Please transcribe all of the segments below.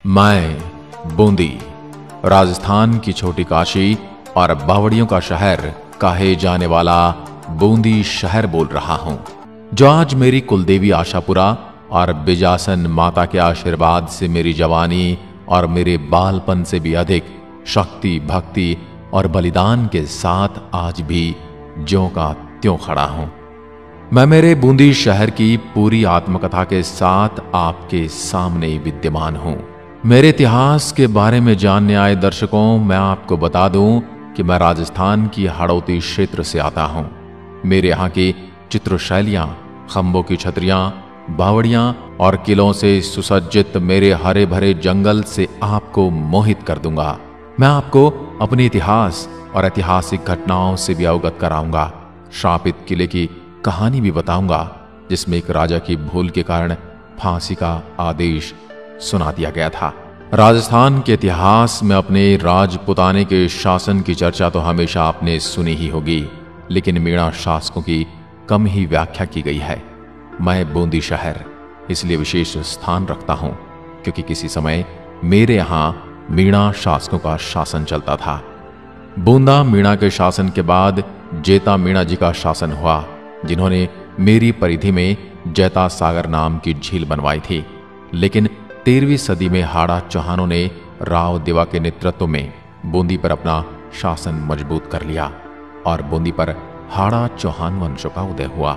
मैं बूंदी, राजस्थान की छोटी काशी और बावड़ियों का शहर कहे जाने वाला बूंदी शहर बोल रहा हूं, जो आज मेरी कुलदेवी आशापुरा और बिजासन माता के आशीर्वाद से मेरी जवानी और मेरे बालपन से भी अधिक शक्ति, भक्ति और बलिदान के साथ आज भी ज्यों का त्यों खड़ा हूं। मैं मेरे बूंदी शहर की पूरी आत्मकथा के साथ आपके सामने विद्यमान हूं। मेरे इतिहास के बारे में जानने आए दर्शकों, मैं आपको बता दूं कि मैं राजस्थान की हाड़ौती क्षेत्र से आता हूं। मेरे यहाँ की चित्रशैलियां, खंभों की छतरियां, बावड़ियां और किलों से सुसज्जित मेरे हरे भरे जंगल से आपको मोहित कर दूंगा। मैं आपको अपने इतिहास और ऐतिहासिक घटनाओं से भी अवगत कराऊंगा। श्रापित किले की कहानी भी बताऊंगा, जिसमें एक राजा की भूल के कारण फांसी का आदेश सुना दिया गया था। राजस्थान के इतिहास में अपने राजपुताने के शासन की चर्चा तो हमेशा आपने सुनी ही होगी, लेकिन मीणा शासकों की कम ही व्याख्या की गई है। मैं बूंदी शहर इसलिए विशेष स्थान रखता हूं क्योंकि किसी समय मेरे यहां मीणा शासकों का शासन चलता था। बूंदा मीणा के शासन के बाद जेता मीणा जी का शासन हुआ, जिन्होंने मेरी परिधि में जैता सागर नाम की झील बनवाई थी। लेकिन 13वीं सदी में हाड़ा चौहानों ने राव देवा के नेतृत्व में बूंदी पर अपना शासन मजबूत कर लिया और बूंदी पर हाड़ा चौहान वंशों का उदय हुआ।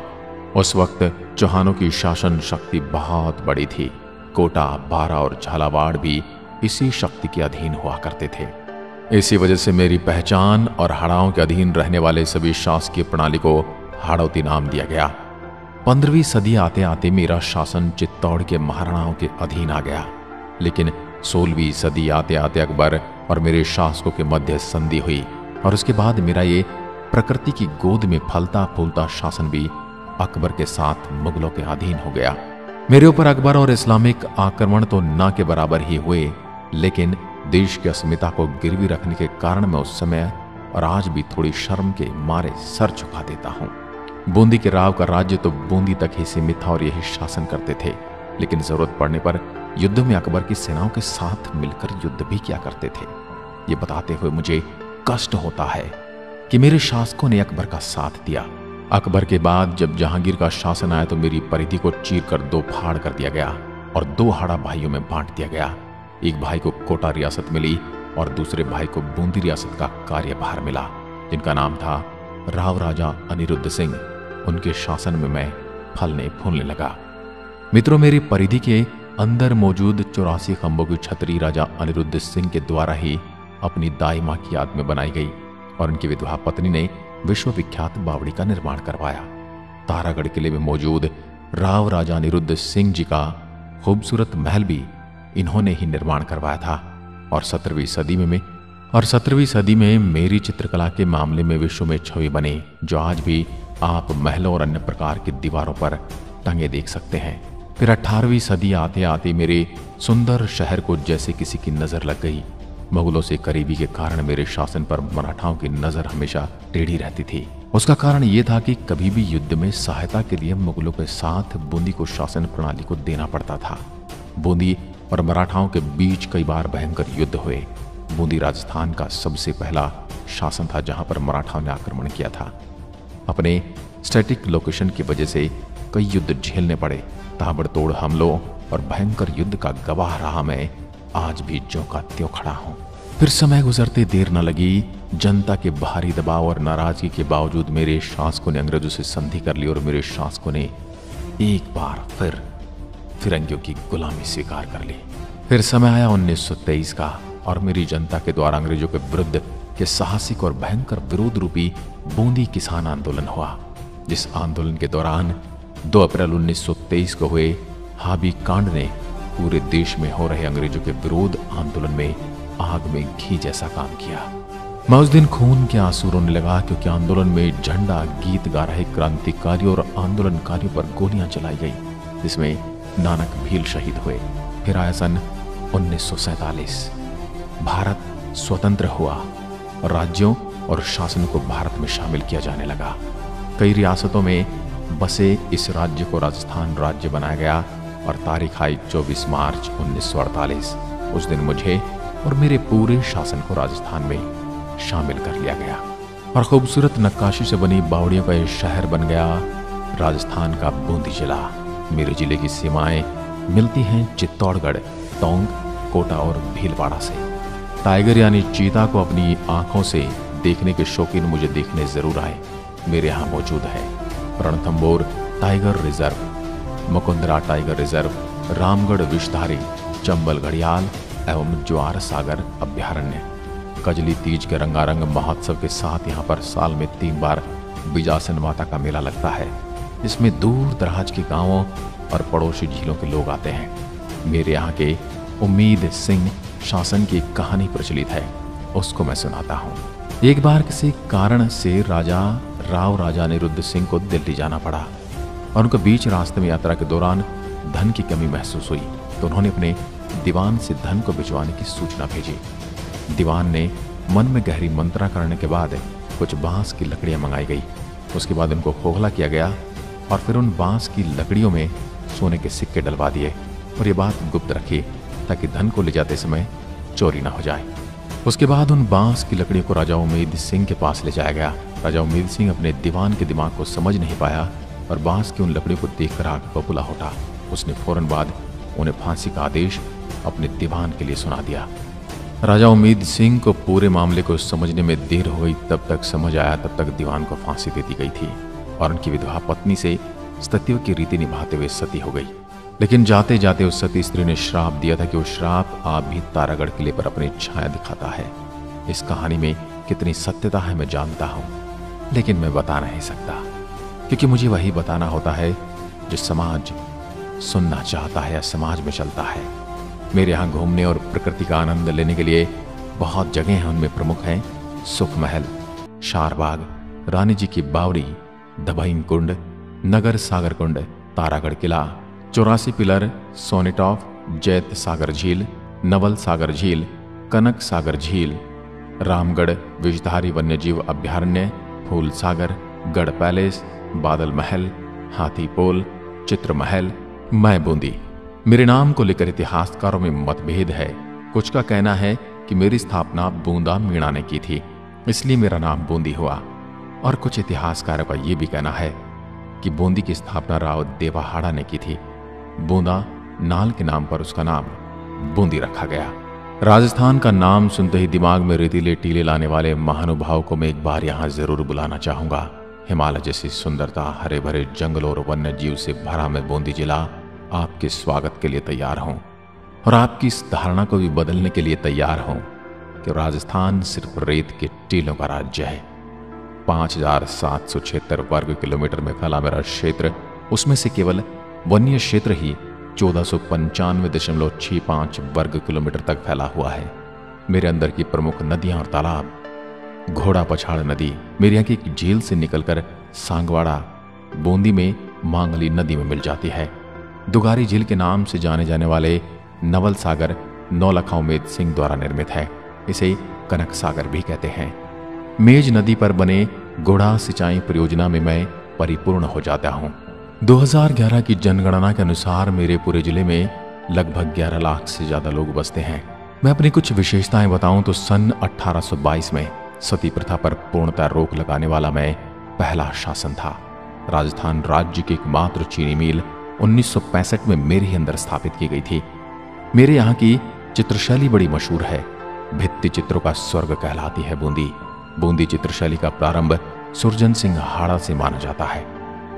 उस वक्त चौहानों की शासन शक्ति बहुत बड़ी थी। कोटा, बारा और झालावाड़ भी इसी शक्ति के अधीन हुआ करते थे। इसी वजह से मेरी पहचान और हाड़ाओं के अधीन रहने वाले सभी शासकीय प्रणाली को हाड़ौती नाम दिया गया। 15वीं सदी आते आते मेरा शासन चित्तौड़ के महाराणाओं के अधीन आ गया, लेकिन 16वीं सदी आते आते अकबर और मेरे शासकों के मध्य संधि हुई और उसके बाद मेरा ये प्रकृति की गोद में फलता फूलता शासन भी अकबर के साथ मुगलों के अधीन हो गया। मेरे ऊपर अकबर और इस्लामिक आक्रमण तो ना के बराबर ही हुए, लेकिन देश की अस्मिता को गिरवी रखने के कारण मैं उस समय और आज भी थोड़ी शर्म के मारे सर झुका देता हूं। बूंदी के राव का राज्य तो बूंदी तक ही सीमित था और यही शासन करते थे, लेकिन जरूरत पड़ने पर युद्ध में अकबर की सेनाओं के साथ मिलकर युद्ध भी किया करते थे। ये बताते हुए मुझे कष्ट होता है कि मेरे शासकों ने अकबर का साथ दिया। अकबर के बाद जब जहांगीर का शासन आया तो मेरी परिधि को चीर कर 2 फाड़ कर दिया गया और 2 हाड़ा भाइयों में बांट दिया गया। एक भाई को कोटा रियासत मिली और दूसरे भाई को बूंदी रियासत का कार्यभार मिला, जिनका नाम था राव राजा अनिरुद्ध सिंह। उनके शासन में मैं फलने फूलने लगा। मित्रों, मेरी परिधि के अंदर मौजूद 84 खंभों की छतरी राजा अनिरुद्ध सिंह के द्वारा ही अपनी दाई मां की याद में बनाई गई और उनकी विधवा पत्नी ने विश्वविख्यात बावड़ी का निर्माण करवाया। तारागढ़ किले में मौजूद राव राजा अनिरुद्ध सिंह जी का खूबसूरत महल भी इन्होंने ही निर्माण करवाया था और 17वीं सदी में मेरी चित्रकला के मामले में विश्व में छवि बने, जो आज भी आप महलों और अन्य प्रकार की दीवारों पर टंगे देख सकते हैं। फिर 18वीं सदी आते आते मेरे सुंदर शहर को जैसे किसी की नजर लग गई। मुगलों से करीबी के कारण मेरे शासन पर मराठाओं की नजर हमेशा टेढ़ी रहती थी। उसका कारण यह था कि कभी भी युद्ध में सहायता के लिए मुगलों के साथ बूंदी को शासन प्रणाली को देना पड़ता था। बूंदी और मराठाओं के बीच कई बार भयंकर युद्ध हुए। बूंदी राजस्थान का सबसे पहला शासन था जहां पर मराठाओं ने आक्रमण किया था। अपने स्टैटिक लोकेशन की वजह से कई युद्ध झेलने पड़े। ताबड़तोड़ हमलों और भयंकर युद्ध का गवाह रहा मैं आज भी ज्यों का त्यों खड़ा हूं। फिर समय गुजरते देर न लगी। जनता के भारी दबाव और नाराजगी के बावजूद मेरे शासकों ने अंग्रेजों से संधि कर ली और मेरे शासकों ने एक बार फिर फिरंगियों की गुलामी स्वीकार कर ली। फिर समय आया 1923 का और मेरी जनता के द्वारा अंग्रेजों के विरुद्ध के साहसिक और भयंकर विरोध रूपी बूंदी किसान आंदोलन हुआ, जिस आंदोलन के दौरान 2 अप्रैल 1923 को हुए हाबी कांड ने पूरे देश में हो रहे अंग्रेजों के विरोध आंदोलन में आग में घी जैसा काम किया। मैं उस दिन खून के आंसू रोने लगा, क्योंकि आंदोलन में झंडा गीत गा रहे क्रांतिकारियों और आंदोलनकारियों पर गोलियां चलाई गई, जिसमें नानक भील शहीद हुए। फिर आया सन 1947। भारत स्वतंत्र हुआ और राज्यों और शासनों को भारत में शामिल किया जाने लगा। कई रियासतों में बसे इस राज्य को राजस्थान राज्य बनाया गया और तारीख आई 24 मार्च 1948। उस दिन मुझे और मेरे पूरे शासन को राजस्थान में शामिल कर लिया गया और खूबसूरत नक्काशी से बनी बावड़ियों का यह शहर बन गया राजस्थान का बूंदी जिला। मेरे जिले की सीमाएं मिलती हैं चित्तौड़गढ़, टोंक, कोटा और भीलवाड़ा से। टाइगर यानी चीता को अपनी आंखों से देखने के शौकीन मुझे देखने जरूर आए। मेरे यहाँ मौजूद है Ranthambore tiger reserve, Mukundra tiger reserve, Ramgarh Vishdhari, Chambal घड़ियाल एवं ज्वार सागर अभ्यारण्य। कजली तीज के रंगारंग महोत्सव के साथ यहाँ पर साल में 3 बार बिजासन माता का मेला लगता है, जिसमें दूर दराज के गांवों और पड़ोसी जिलों के लोग आते हैं। मेरे यहाँ के उम्मीद सिंह शासन की कहानी प्रचलित है, उसको मैं सुनाता हूँ। एक बार किसी कारण से राजा अनिरुद्ध सिंह को दिल्ली जाना पड़ा और उनको बीच रास्ते में यात्रा के दौरान धन की कमी महसूस हुई, तो उन्होंने अपने दीवान से धन को भिजवाने की सूचना भेजी। दीवान ने मन में गहरी मंत्रणा करने के बाद कुछ बांस की लकड़ियां मंगाई गई। उसके बाद उनको खोखला किया गया और फिर उन बांस की लकड़ियों में सोने के सिक्के डलवा दिए और ये बात गुप्त रखी ताकि धन को ले जाते समय चोरी ना हो जाए। उसके बाद उन बांस की लकड़ियों को राजा उम्मीद सिंह के पास ले जाया गया। राजा उम्मीद सिंह अपने दीवान के दिमाग को समझ नहीं पाया और बांस की उन लकड़ियों को देखकर आग बबूला उठा। उसने फौरन बाद उन्हें फांसी का आदेश अपने दीवान के लिए सुना दिया। राजा उम्मीद सिंह को पूरे मामले को समझने में देर हो गई। तब तक समझ आया, तब तक दीवान को फांसी दे दी गई थी और उनकी विधवा पत्नी से सतियों की रीति निभाते हुए सती हो गई। लेकिन जाते जाते उस सती स्त्री ने श्राप दिया था कि वो श्राप आप भी तारागढ़ किले पर अपनी छाया दिखाता है। इस कहानी में कितनी सत्यता है मैं जानता हूं, लेकिन मैं बता नहीं सकता, क्योंकि मुझे वही बताना होता है जो समाज सुनना चाहता है या समाज में चलता है। मेरे यहाँ घूमने और प्रकृति का आनंद लेने के लिए बहुत जगह हैं। उनमें प्रमुख हैं सुख महल, शारबाग, रानी जी की बावड़ी, दबईन कुंड, नगर सागर कुंड, तारागढ़ किला, 84 पिलर, सोनेटॉफ, जैत सागर झील, नवल सागर झील, कनक सागर झील, रामगढ़ विषधारी वन्यजीव अभ्यारण्य, फूल सागर, गढ़ पैलेस, बादल महल, हाथी पोल, चित्र महल। मैं बूंदी। मेरे नाम को लेकर इतिहासकारों में मतभेद है। कुछ का कहना है कि मेरी स्थापना बूंदा मीणा ने की थी, इसलिए मेरा नाम बूंदी हुआ, और कुछ इतिहासकारों का यह भी कहना है कि बूंदी की स्थापना राव देवाहाड़ा ने की थी। बूंदा नाल के नाम पर उसका नाम बूंदी रखा गया। राजस्थान का नाम सुनते ही दिमाग में रेतीले टीले लाने वाले महानुभाव को मैं एक बार यहां जरूर बुलाना चाहूंगा। हिमालय जैसी सुंदरता, हरे भरे जंगलों और वन्य जीव से भरा मैं बूंदी जिला आपके स्वागत के लिए तैयार हूं और आपकी इस धारणा को भी बदलने के लिए तैयार हूं कि राजस्थान सिर्फ रेत के टीलों का राज्य है। 5776 वर्ग किलोमीटर में फैला मेरा क्षेत्र, उसमें से केवल वन्य क्षेत्र ही 1495.65 वर्ग किलोमीटर तक फैला हुआ है। मेरे अंदर की प्रमुख नदियां और तालाब, घोड़ा पछाड़ नदी मेरे यहाँ की एक झील से निकलकर सांगवाड़ा बूंदी में मांगली नदी में मिल जाती है। दुगारी झील के नाम से जाने जाने वाले नवल सागर नौलखा उम्मीद सिंह द्वारा निर्मित है। इसे कनक सागर भी कहते हैं। मेज नदी पर बने गोढ़ा सिंचाई परियोजना में मैं परिपूर्ण हो जाता हूँ। 2011 की जनगणना के अनुसार मेरे पूरे जिले में लगभग 11 लाख से ज्यादा लोग बसते हैं। मैं अपनी कुछ विशेषताएं बताऊं तो सन 1822 में सती प्रथा पर पूर्णतः रोक लगाने वाला मैं पहला शासन था। राजस्थान राज्य की एकमात्र चीनी मिल 1965 में मेरे ही अंदर स्थापित की गई थी। मेरे यहाँ की चित्रशैली बड़ी मशहूर है। भित्ति चित्रों का स्वर्ग कहलाती है बूंदी। बूंदी चित्रशैली का प्रारंभ सुरजन सिंह हाड़ा से माना जाता है।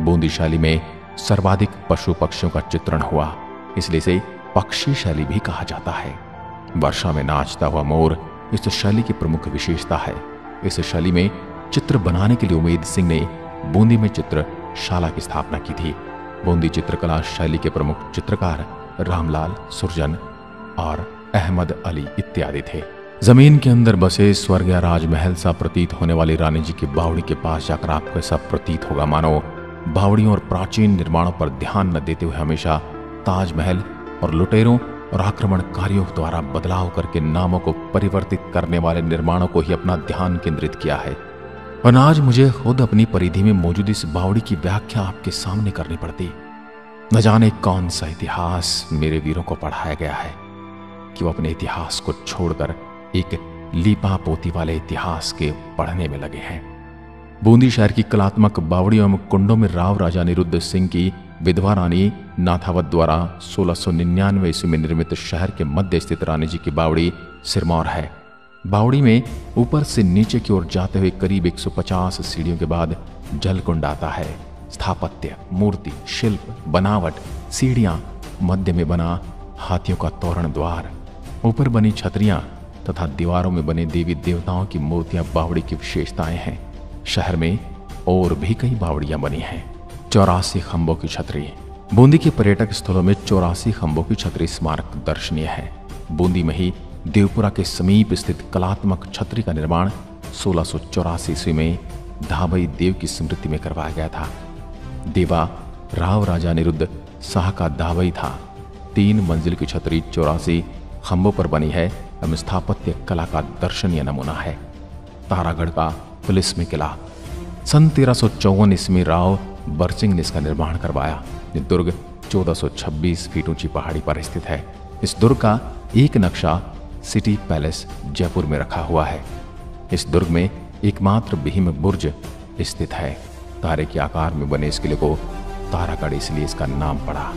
बूंदी शैली में सर्वाधिक पशु पक्षियों का चित्रण हुआ, इसलिए इसे पक्षी शैली भी कहा जाता है। वर्षा में नाचता हुआ मोर इस शैली की प्रमुख विशेषता है। इस शैली में चित्र बनाने के लिए उम्मीद सिंह ने बूंदी में चित्रशाला की स्थापना की थी। बूंदी चित्रकला शैली के प्रमुख चित्रकार रामलाल, सुरजन और अहमद अली इत्यादि थे। जमीन के अंदर बसे स्वर्ग या राजमहल सा प्रतीत होने वाली रानी जी की बावड़ी के पास जाकर आपको ऐसा प्रतीत होगा मानो बावड़ियों और प्राचीन निर्माणों पर ध्यान न देते हुए हमेशा ताजमहल और लुटेरों और आक्रमणकारियों द्वारा बदलाव करके नामों को परिवर्तित करने वाले निर्माणों को ही अपना ध्यान केंद्रित किया है। और आज मुझे खुद अपनी परिधि में मौजूद इस बावड़ी की व्याख्या आपके सामने करनी पड़ती। न जाने कौन सा इतिहास मेरे वीरों को पढ़ाया गया है कि वो अपने इतिहास को छोड़कर एक लीपा पोती वाले इतिहास के पढ़ने में लगे हैं। बूंदी शहर की कलात्मक बावड़ियों एवं कुंडों में राव राजा निरुद्ध सिंह की विधवा रानी नाथावत द्वारा 1699 ईस्वी में निर्मित शहर के मध्य स्थित रानी जी की बावड़ी सिरमौर है। बावड़ी में ऊपर से नीचे की ओर जाते हुए करीब 150 सीढ़ियों के बाद जलकुंड आता है। स्थापत्य, मूर्ति, शिल्प, बनावट, सीढ़ियां, मध्य में बना हाथियों का तोरण द्वार, ऊपर बनी छतरियां तथा दीवारों में बने देवी देवताओं की मूर्तियां बावड़ी की विशेषताएं हैं। शहर में और भी कई बावड़ियां बनी हैं। 84 खंभों की छतरी। बूंदी के पर्यटक स्थलों में 84 खंभों की छतरी स्मारक दर्शनीय है। बूंदी में ही देवपुरा के समीप स्थित कलात्मक छतरी का निर्माण 1684 ईस्वी में धाबई देव की स्मृति में करवाया गया था। देवा राव राजा निरुद्ध शाह का धाबई था। 3 मंजिल की छतरी 84 खंभों पर बनी है एवं स्थापत्य कला का दर्शनीय नमूना है। तारागढ़ का पुलिस में किला। सन 1354 ईस्वी में राव बरसिंह ने इसका निर्माण करवाया। ये दुर्ग 1426 फीट ऊंची पहाड़ी पर स्थित है। इस दुर्ग का एक नक्शा सिटी पैलेस जयपुर में रखा हुआ है। इस दुर्ग में एकमात्र भीम बुर्ज स्थित है। तारे के आकार में बने इस किले को तारागढ़ इसलिए इसका नाम पड़ा।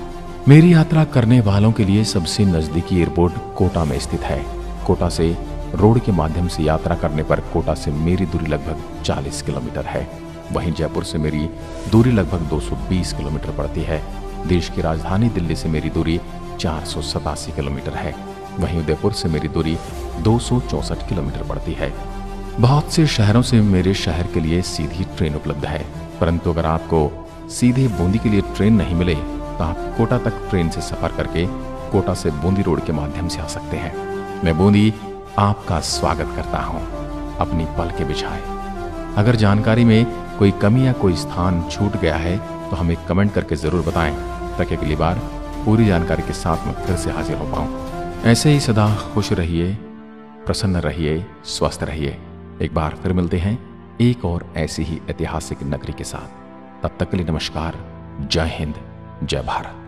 मेरी यात्रा करने वालों के लिए सबसे नजदीकी एयरपोर्ट कोटा में स्थित है। कोटा से रोड के माध्यम से यात्रा करने पर कोटा से मेरी दूरी लगभग 40 किलोमीटर है। वहीं जयपुर से मेरी दूरी लगभग 220 किलोमीटर पड़ती है। देश की राजधानी दिल्ली से मेरी दूरी 487 किलोमीटर है। वहीं उदयपुर से मेरी दूरी 264 किलोमीटर पड़ती है। बहुत से शहरों से मेरे शहर के लिए सीधी ट्रेन उपलब्ध है, परंतु अगर आपको सीधे बूंदी के लिए ट्रेन नहीं मिले तो आप कोटा तक ट्रेन से सफर करके कोटा से बूंदी रोड के माध्यम से आ सकते हैं। मैं बूंदी आपका स्वागत करता हूं। अपनी पलकें बिछाएं। अगर जानकारी में कोई कमी या कोई स्थान छूट गया है तो हमें कमेंट करके जरूर बताएं, ताकि अगली बार पूरी जानकारी के साथ मैं फिर से हाजिर हो पाऊं। ऐसे ही सदा खुश रहिए, प्रसन्न रहिए, स्वस्थ रहिए। एक बार फिर मिलते हैं एक और ऐसी ही ऐतिहासिक नगरी के साथ। तब तक के लिए नमस्कार। जय हिंद, जय भारत।